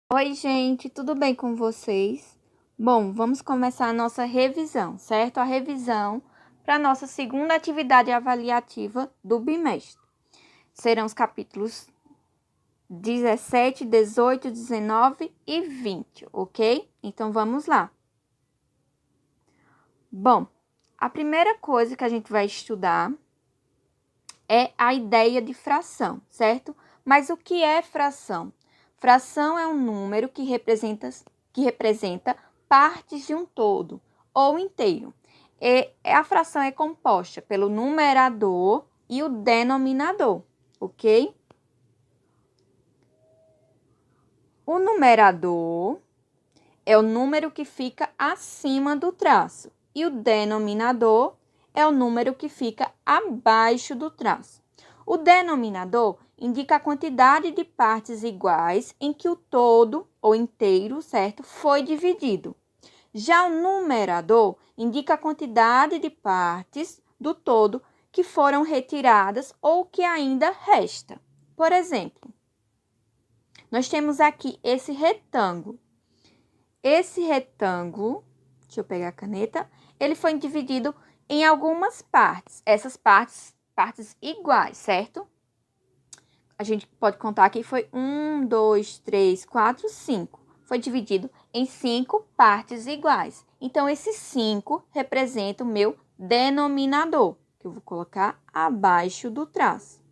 Oi, gente, tudo bem com vocês? Bom, vamos começar a nossa revisão, certo? A revisão para a nossa segunda atividade avaliativa do bimestre. Serão os capítulos 17, 18, 19 e 20, ok? Então, vamos lá. Bom, a primeira coisa que a gente vai estudar é a ideia de fração, certo? Mas o que é fração? Fração é um número que representa partes de um todo ou inteiro. E a fração é composta pelo numerador e o denominador, ok? O numerador é o número que fica acima do traço e o denominador é o número que fica abaixo do traço. O denominador indica a quantidade de partes iguais em que o todo ou inteiro, certo, foi dividido. Já o numerador indica a quantidade de partes do todo que foram retiradas ou que ainda resta. Por exemplo, nós temos aqui esse retângulo. Esse retângulo, deixa eu pegar a caneta, ele foi dividido em algumas partes. Essas partes iguais, certo? A gente pode contar que foi 1, 2, 3, 4, 5. Foi dividido em 5 partes iguais. Então, esses 5 representam o meu denominador, que eu vou colocar abaixo do traço.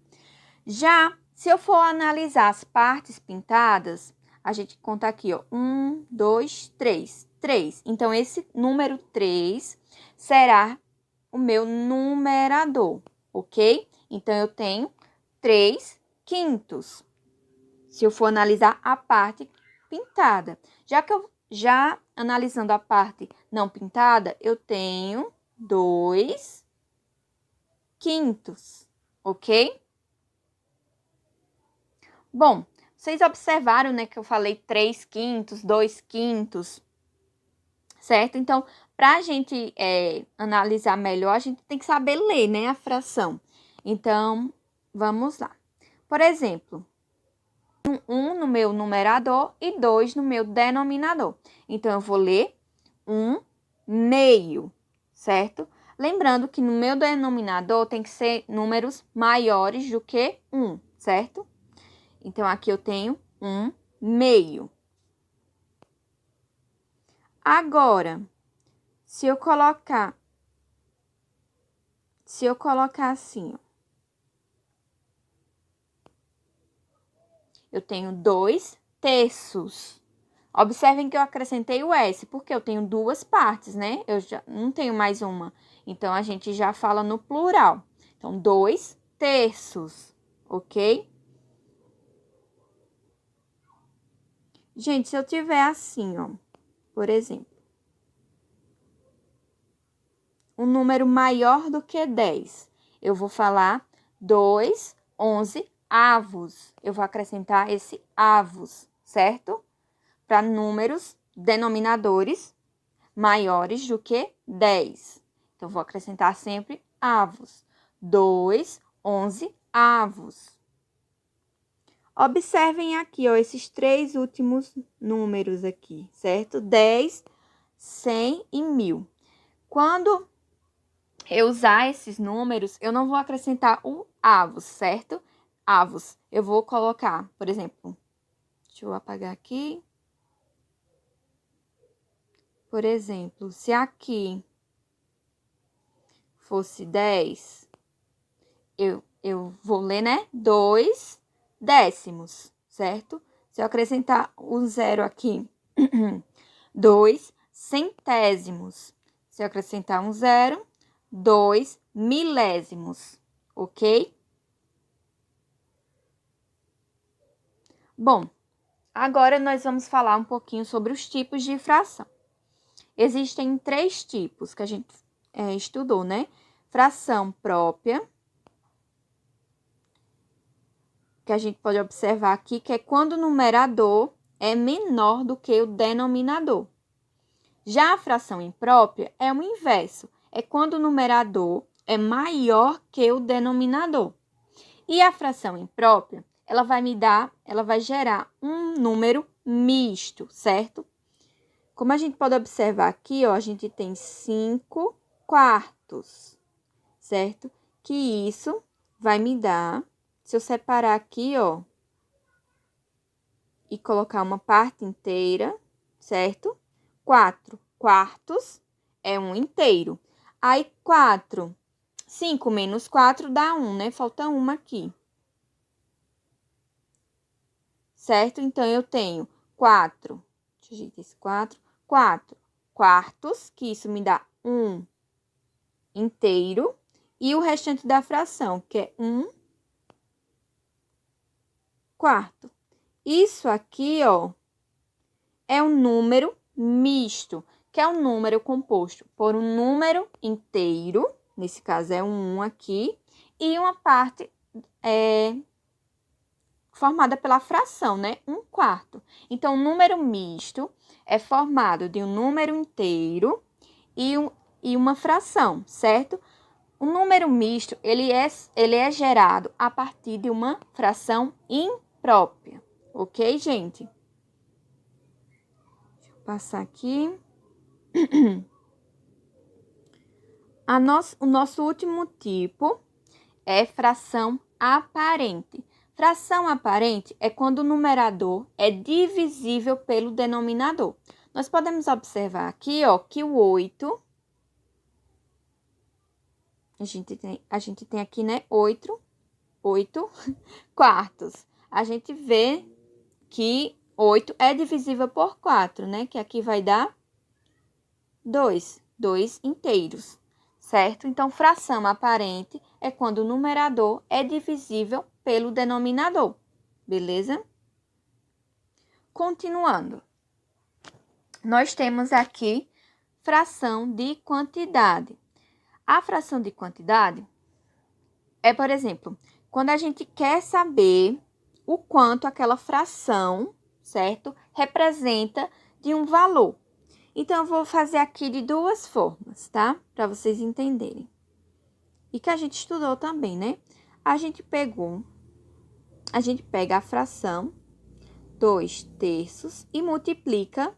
Já, se eu for analisar as partes pintadas, a gente conta aqui, ó, 1, 2, 3, 3. Então, esse número 3 será o meu numerador, ok? Então, eu tenho 3 quintos, se eu for analisar a parte pintada. Já analisando a parte não pintada, eu tenho 2 quintos, ok? Bom, vocês observaram, né, que eu falei 3 quintos, 2 quintos, certo? Então, para a gente analisar melhor, a gente tem que saber ler, né, a fração. Então, vamos lá. Por exemplo, 1 no meu numerador e 2 no meu denominador. Então, eu vou ler 1 meio, certo? Lembrando que no meu denominador tem que ser números maiores do que 1, certo? Então, aqui eu tenho 1 meio. Agora, se eu colocar assim, ó, eu tenho 2 terços. Observem que eu acrescentei o S, porque eu tenho duas partes, né? Eu já não tenho mais uma. Então, a gente já fala no plural. Então, 2 terços, ok? Gente, se eu tiver assim, ó, por exemplo, um número maior do que 10, eu vou falar 2, 11 avos. Eu vou acrescentar esse avos, certo? Para números denominadores maiores do que 10. Então, vou acrescentar sempre avos. 2, 11 avos. Observem aqui, ó, esses 3 últimos números aqui, certo? 10, 100 e 1000. Quando eu usar esses números, eu não vou acrescentar o avos, certo? Avos. Eu vou colocar, por exemplo, deixa eu apagar aqui. Por exemplo, se aqui fosse 10, eu vou ler, né? 2 décimos, certo? Se eu acrescentar o zero aqui, 2 centésimos. Se eu acrescentar um zero, 2 milésimos, ok? Bom, agora nós vamos falar um pouquinho sobre os tipos de fração. Existem 3 tipos que a gente estudou, né? Fração própria, que a gente pode observar aqui, que é quando o numerador é menor do que o denominador. Já a fração imprópria é o inverso, é quando o numerador é maior que o denominador. E a fração imprópria, ela vai gerar um número misto, certo? Como a gente pode observar aqui, ó, a gente tem 5 quartos, certo? Que isso vai me dar, se eu separar aqui, ó, e colocar uma parte inteira, certo? 4 quartos é um inteiro. Aí, 5 menos 4 dá 1, né? Falta uma aqui. Certo? Então, eu tenho 4, deixa eu ajeitar esse 4 quartos, que isso me dá 1 inteiro. E o restante da fração, que é 1 quarto. Isso aqui, ó, é um número misto, que é um número composto por um número inteiro, nesse caso é um 1 aqui, e uma parte formada pela fração, né? 1 quarto. Então, o número misto é formado de um número inteiro e uma fração, certo? O número misto, ele é gerado a partir de uma fração imprópria, ok, gente? Deixa eu passar aqui. O nosso último tipo é fração aparente. Fração aparente é quando o numerador é divisível pelo denominador. Nós podemos observar aqui, ó, que o 8, a gente tem aqui, né, 8 quartos. A gente vê que 8 é divisível por 4, né, que aqui vai dar 2 inteiros, certo? Então, fração aparente é quando o numerador é divisível pelo denominador, beleza? Continuando, nós temos aqui fração de quantidade. A fração de quantidade é, por exemplo, quando a gente quer saber o quanto aquela fração, certo? Representa de um valor. Então, eu vou fazer aqui de duas formas, tá? Para vocês entenderem. E que a gente estudou também, né? A gente pega a fração 2/3 e multiplica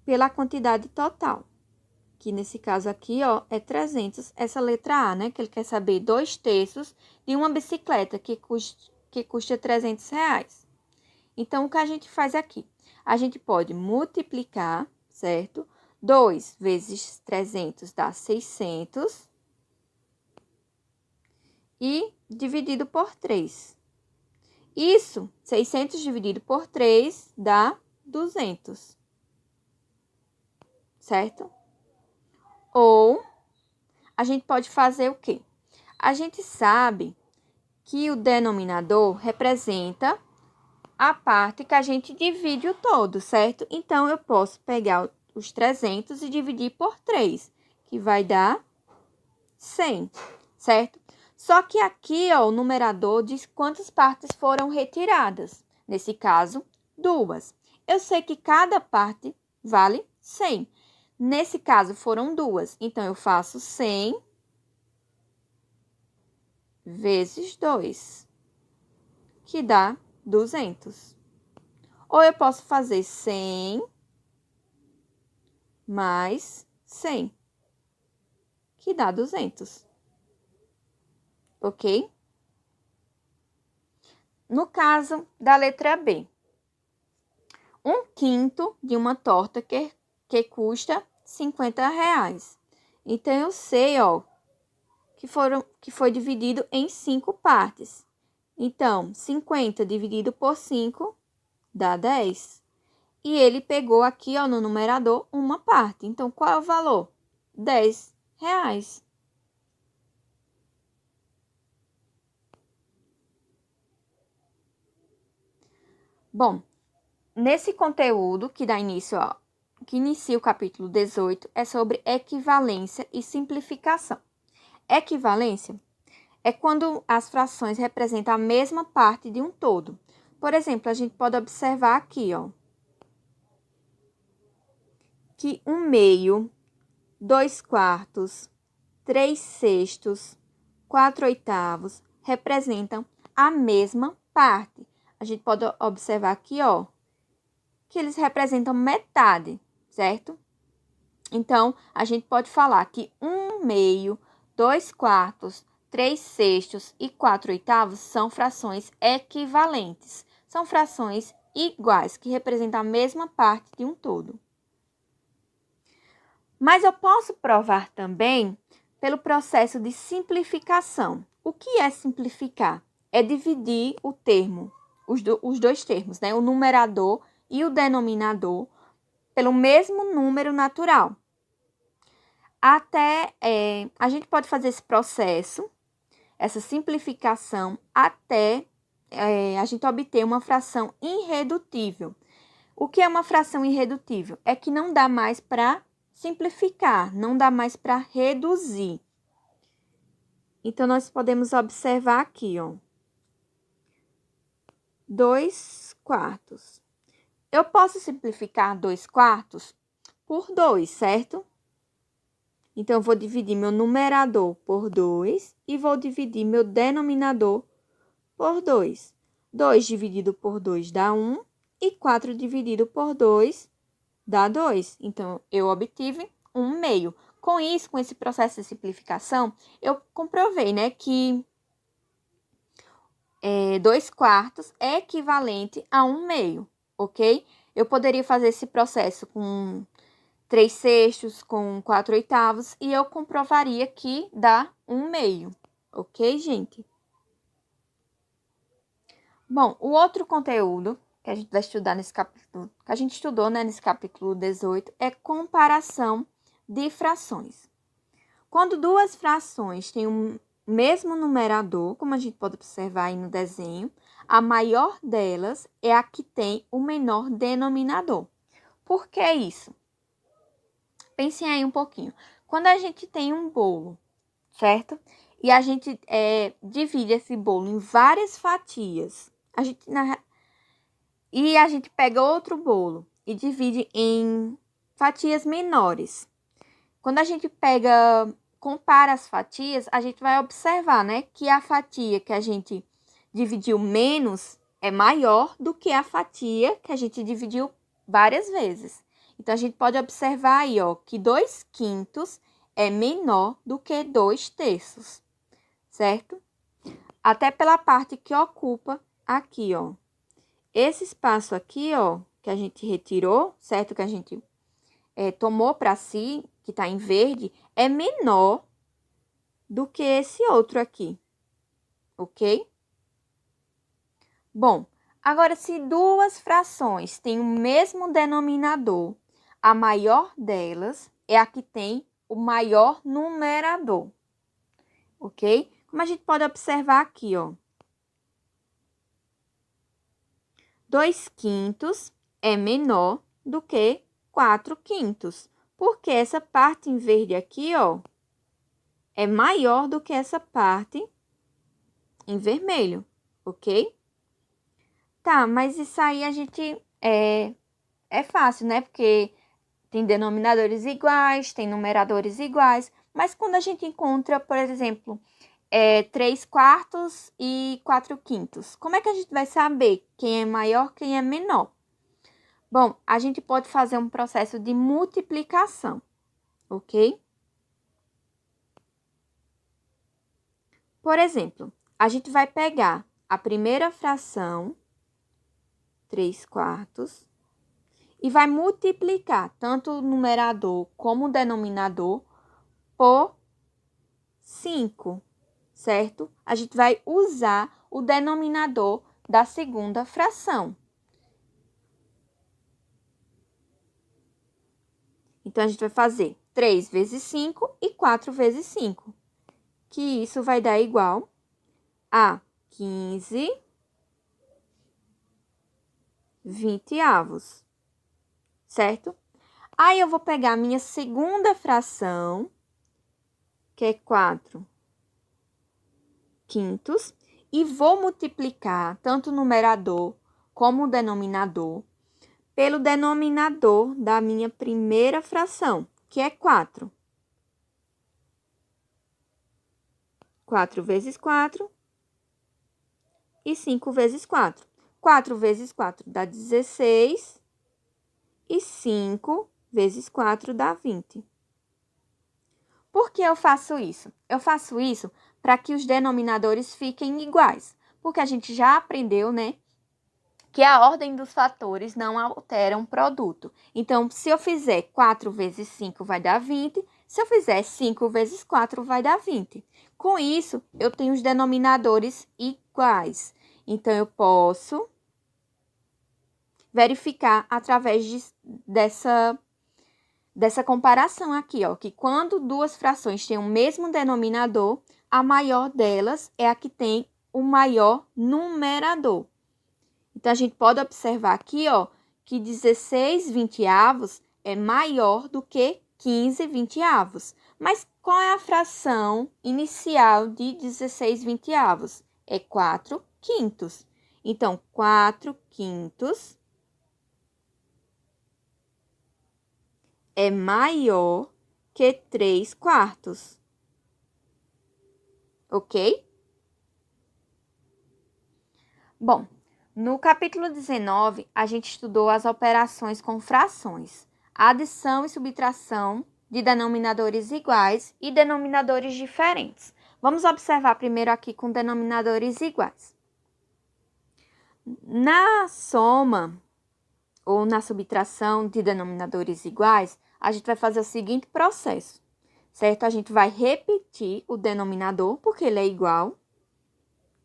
pela quantidade total. Que nesse caso aqui, ó, é 300, essa letra A, né? Que ele quer saber 2/3 de uma bicicleta que custa 300 reais. Então, o que a gente faz aqui? A gente pode multiplicar, certo? 2 vezes 300 dá 600. E dividido por 3. Isso, 600 dividido por 3 dá 200. Certo? Ou, a gente pode fazer o quê? A gente sabe que o denominador representa a parte que a gente divide o todo, certo? Então, eu posso pegar os 300 e dividir por 3, que vai dar 100, certo? Só que aqui, ó, o numerador diz quantas partes foram retiradas. Nesse caso, 2. Eu sei que cada parte vale 100. Nesse caso, foram 2. Então, eu faço 100 vezes 2, que dá 200. Ou eu posso fazer 100 mais 100, que dá 200. Ok? No caso da letra B, 1/5 de uma torta que custa 50 reais. Então, eu sei, ó, que foi dividido em 5 partes. Então, 50 dividido por 5 dá 10. E ele pegou aqui, ó, no numerador, uma parte. Então, qual é o valor? 10 reais. Bom, nesse conteúdo que dá início, ó, que inicia o capítulo 18, é sobre equivalência e simplificação. Equivalência é quando as frações representam a mesma parte de um todo. Por exemplo, a gente pode observar aqui, ó, que 1/2, 2/4, 3/6, 4/8 representam a mesma parte. a gente pode observar aqui, ó, que eles representam metade, certo? Então, a gente pode falar que 1/2, 2/4, 3/6 e 4/8 são frações equivalentes. São frações iguais, que representam a mesma parte de um todo. Mas eu posso provar também pelo processo de simplificação. O que é simplificar? É dividir o termo, os dois termos, né? O numerador e o denominador, pelo mesmo número natural. A gente pode fazer esse processo, essa simplificação, até a gente obter uma fração irredutível. O que é uma fração irredutível? É que não dá mais para simplificar, não dá mais para reduzir. Então, nós podemos observar aqui, ó, 2/4. Eu posso simplificar 2/4 por 2, certo? Então, eu vou dividir meu numerador por 2 e vou dividir meu denominador por 2. 2 dividido por 2 dá 1 e 4 dividido por 2 dá 2. Então, eu obtive 1/2. Com isso, com esse processo de simplificação, eu comprovei, né, que 2/4 é equivalente a 1/2, ok? Eu poderia fazer esse processo com 3/6, com 4/8, e eu comprovaria que dá 1/2, ok, gente? Bom, o outro conteúdo que a gente vai estudar nesse capítulo, que a gente estudou, né, nesse capítulo 18, é comparação de frações. Quando duas frações têm um mesmo numerador, como a gente pode observar aí no desenho, a maior delas é a que tem o menor denominador. Por que isso? Pensem aí um pouquinho. Quando a gente tem um bolo, certo? E a gente divide esse bolo em várias fatias. E a gente pega outro bolo e divide em fatias menores. Quando a gente compara as fatias, a gente vai observar, né, que a fatia que a gente dividiu menos é maior do que a fatia que a gente dividiu várias vezes. Então, a gente pode observar aí, ó, que 2/5 é menor do que 2/3, certo? Até pela parte que ocupa aqui, ó. Esse espaço aqui, ó, que a gente retirou, certo? Que a gente tomou para si, que tá em verde, é menor do que esse outro aqui, ok? Bom, agora, se duas frações têm o mesmo denominador, a maior delas é a que tem o maior numerador, ok? Como a gente pode observar aqui, ó. 2/5 é menor do que 4/5, porque essa parte em verde aqui, ó, é maior do que essa parte em vermelho, ok? Tá, mas isso aí a gente é fácil, né? Porque tem denominadores iguais, tem numeradores iguais, mas quando a gente encontra, por exemplo, 3/4 e 4/5, como é que a gente vai saber quem é maior, quem é menor? Bom, a gente pode fazer um processo de multiplicação, ok? Por exemplo, a gente vai pegar a primeira fração, 3/4, e vai multiplicar tanto o numerador como o denominador por 5, certo? A gente vai usar o denominador da segunda fração. Então, a gente vai fazer 3 vezes 5 e 4 vezes 5, que isso vai dar igual a 15/20, certo? Aí, eu vou pegar a minha segunda fração, que é 4/5, e vou multiplicar tanto o numerador como o denominador pelo denominador da minha primeira fração, que é 4. 4 vezes 4 e 5 vezes 4. 4 vezes 4 dá 16. E 5 vezes 4 dá 20. Por que eu faço isso? Eu faço isso para que os denominadores fiquem iguais. Porque a gente já aprendeu, né, que a ordem dos fatores não altera um produto. Então, se eu fizer 4 vezes 5 vai dar 20. Se eu fizer 5 vezes 4 vai dar 20. Com isso, eu tenho os denominadores iguais. Então, eu posso verificar através dessa comparação aqui, ó, que quando duas frações têm o mesmo denominador, a maior delas é a que tem o maior numerador. Então, a gente pode observar aqui, ó, que 16 vinteavos é maior do que 15 vinteavos. Mas qual é a fração inicial de 16 vinteavos? É 4 quintos. Então, 4 quintos é maior que 3 quartos. Ok? Bom, no capítulo 19, a gente estudou as operações com frações, adição e subtração de denominadores iguais e denominadores diferentes. Vamos observar primeiro aqui com denominadores iguais. Na soma ou na subtração de denominadores iguais, a gente vai fazer o seguinte processo, certo? A gente vai repetir o denominador, porque ele é igual.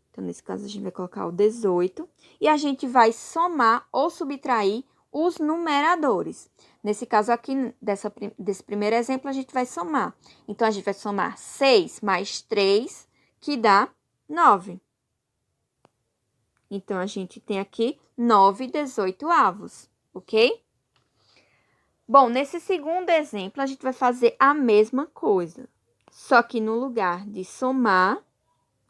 Então, nesse caso, a gente vai colocar o 18. E a gente vai somar ou subtrair os numeradores. Nesse caso aqui, desse primeiro exemplo, a gente vai somar. Então, a gente vai somar 6 mais 3, que dá 9. Então, a gente tem aqui 9/18, ok? Bom, nesse segundo exemplo, a gente vai fazer a mesma coisa. Só que no lugar de somar,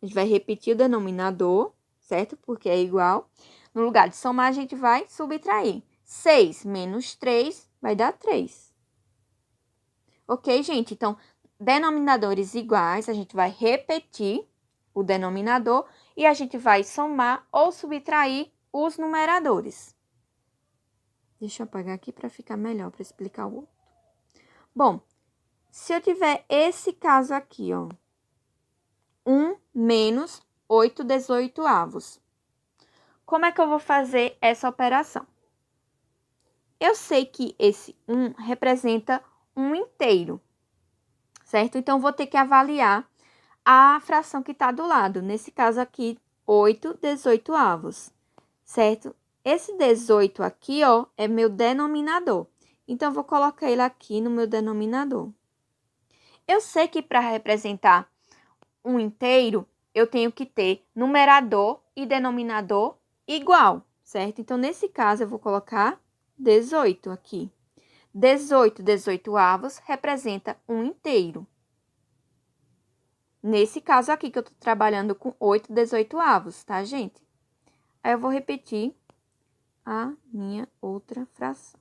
a gente vai repetir o denominador, certo? Porque é igual. No lugar de somar, a gente vai subtrair. 6 menos 3 vai dar 3. Ok, gente? Então, denominadores iguais, a gente vai repetir o denominador e a gente vai somar ou subtrair os numeradores. Deixa eu apagar aqui para ficar melhor, para explicar o outro. Bom, se eu tiver esse caso aqui, ó, 1 menos 8/18. Como é que eu vou fazer essa operação? Eu sei que esse 1 representa um inteiro, certo? Então, vou ter que avaliar a fração que está do lado. Nesse caso aqui, 8/18, certo? Esse 18 aqui, ó, é meu denominador. Então, vou colocar ele aqui no meu denominador. Eu sei que para representar um inteiro, eu tenho que ter numerador e denominador igual, certo? Então, nesse caso, eu vou colocar 18 aqui. 18/18 representa um inteiro. Nesse caso aqui, que eu estou trabalhando com 8/18, tá, gente? Aí, eu vou repetir a minha outra fração.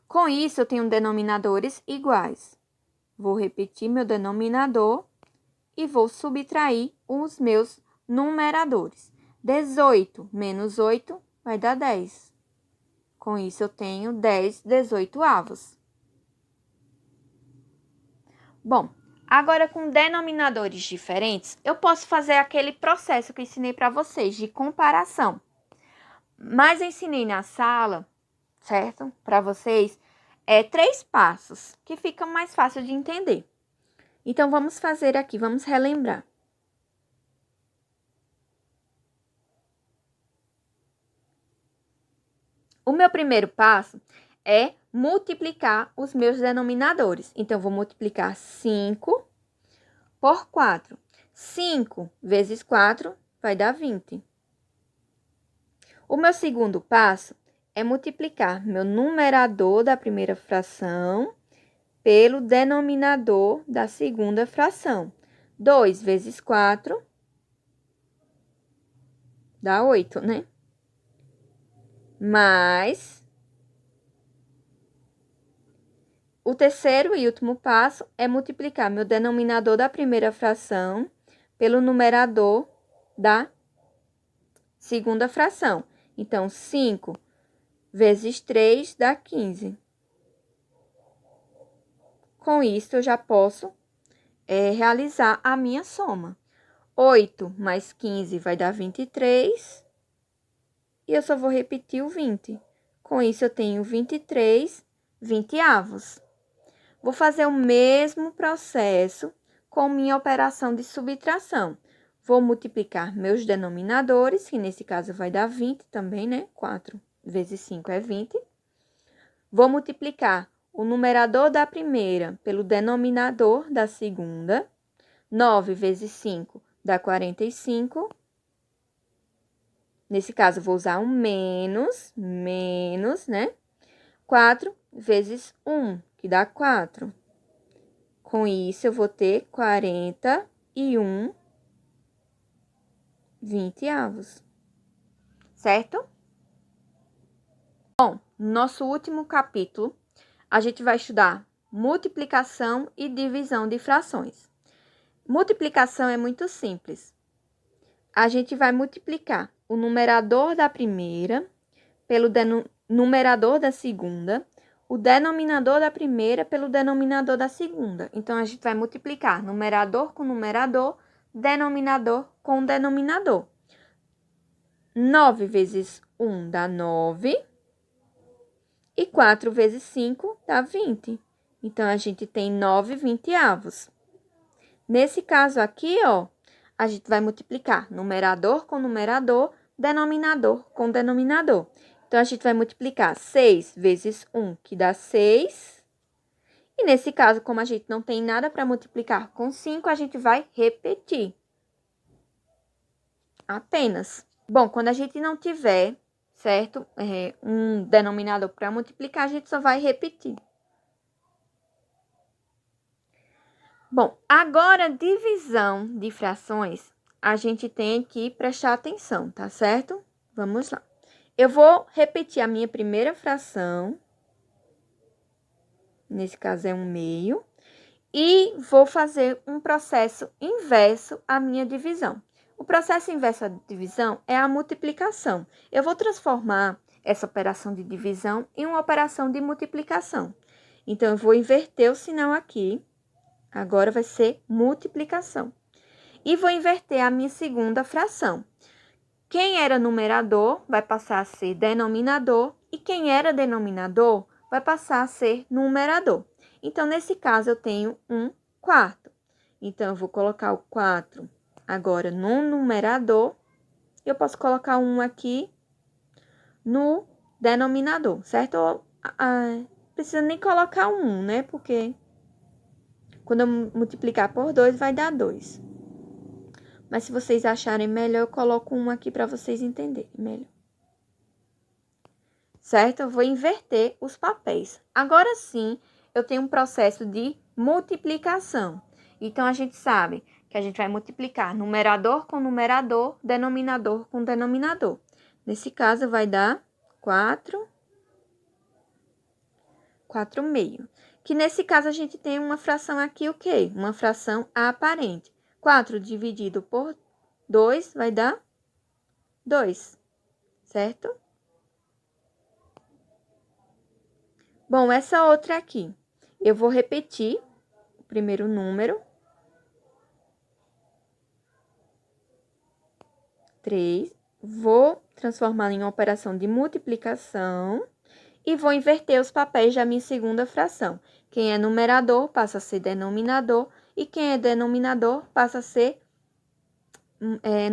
Com isso, eu tenho denominadores iguais. Vou repetir meu denominador e vou subtrair os meus numeradores. 18 menos 8 vai dar 10. Com isso, eu tenho 10/18. Bom, agora com denominadores diferentes, eu posso fazer aquele processo que eu ensinei para vocês de comparação. Mas eu ensinei na sala, certo? Para vocês, 3 passos, que fica mais fácil de entender. Então, vamos fazer aqui, vamos relembrar. O meu primeiro passo é multiplicar os meus denominadores. Então, vou multiplicar 5 por 4. 5 vezes 4 vai dar 20. O meu segundo passo é multiplicar meu numerador da primeira fração pelo denominador da segunda fração. 2 vezes 4 dá 8, né? Mas o terceiro e último passo é multiplicar meu denominador da primeira fração pelo numerador da segunda fração. Então, 5 vezes 3 dá 15. Com isso, eu já posso realizar a minha soma. 8 mais 15 vai dar 23. E eu só vou repetir o 20. Com isso, eu tenho 23 vinteavos. Vou fazer o mesmo processo com minha operação de subtração. Vou multiplicar meus denominadores, que nesse caso vai dar 20 também, né? 4 vezes 5 é 20. Vou multiplicar o numerador da primeira pelo denominador da segunda. 9 vezes 5 dá 45. Nesse caso, vou usar um menos, né? 4 vezes 1, que dá 4. Com isso, eu vou ter 41 vinteavos. Certo? Bom, no nosso último capítulo, a gente vai estudar multiplicação e divisão de frações. Multiplicação é muito simples. A gente vai multiplicar o numerador da primeira pelo numerador da segunda, o denominador da primeira pelo denominador da segunda. Então, a gente vai multiplicar numerador com numerador, denominador com denominador. 9 vezes 1 dá 9. E 4 vezes 5 dá 20. Então, a gente tem 9 vinteavos. Nesse caso aqui, ó, a gente vai multiplicar numerador com numerador, denominador com denominador. Então, a gente vai multiplicar 6 vezes 1, que dá 6. E nesse caso, como a gente não tem nada para multiplicar com 5, a gente vai repetir. Apenas. Bom, quando a gente não tiver, certo? Um denominador para multiplicar, a gente só vai repetir. Bom, agora, divisão de frações, a gente tem que prestar atenção, tá certo? Vamos lá. Eu vou repetir a minha primeira fração, nesse caso é 1/2, e vou fazer um processo inverso à minha divisão. O processo inverso à divisão é a multiplicação. Eu vou transformar essa operação de divisão em uma operação de multiplicação. Então, eu vou inverter o sinal aqui. Agora, vai ser multiplicação. E vou inverter a minha segunda fração. Quem era numerador vai passar a ser denominador. E quem era denominador vai passar a ser numerador. Então, nesse caso, eu tenho 1/4. Então, eu vou colocar o 4 agora no numerador. Eu posso colocar 1 aqui no denominador, certo? Precisa nem colocar 1, né? Porque quando eu multiplicar por 2, vai dar 2. Mas se vocês acharem melhor, eu coloco 1 aqui para vocês entenderem melhor. Certo? Eu vou inverter os papéis. Agora sim, eu tenho um processo de multiplicação. Então, a gente sabe que a gente vai multiplicar numerador com numerador, denominador com denominador. Nesse caso, vai dar 4/4. Que nesse caso, a gente tem uma fração aqui, o quê? Uma fração aparente. 4 dividido por 2 vai dar 2, certo? Bom, essa outra aqui, eu vou repetir o primeiro número. 3, vou transformar em uma operação de multiplicação e vou inverter os papéis da minha segunda fração. Quem é numerador passa a ser denominador e quem é denominador passa a ser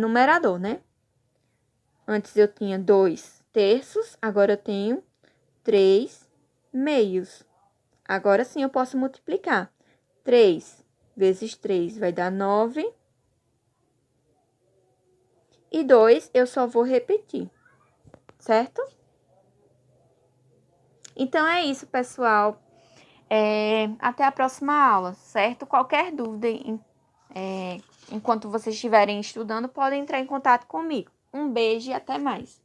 numerador, né? Antes eu tinha 2/3, agora eu tenho 3/2. Agora sim eu posso multiplicar. 3 vezes 3 vai dar 9. E 2 eu só vou repetir, certo? Então, é isso, pessoal. Até a próxima aula, certo? Qualquer dúvida, enquanto vocês estiverem estudando, podem entrar em contato comigo. Um beijo e até mais.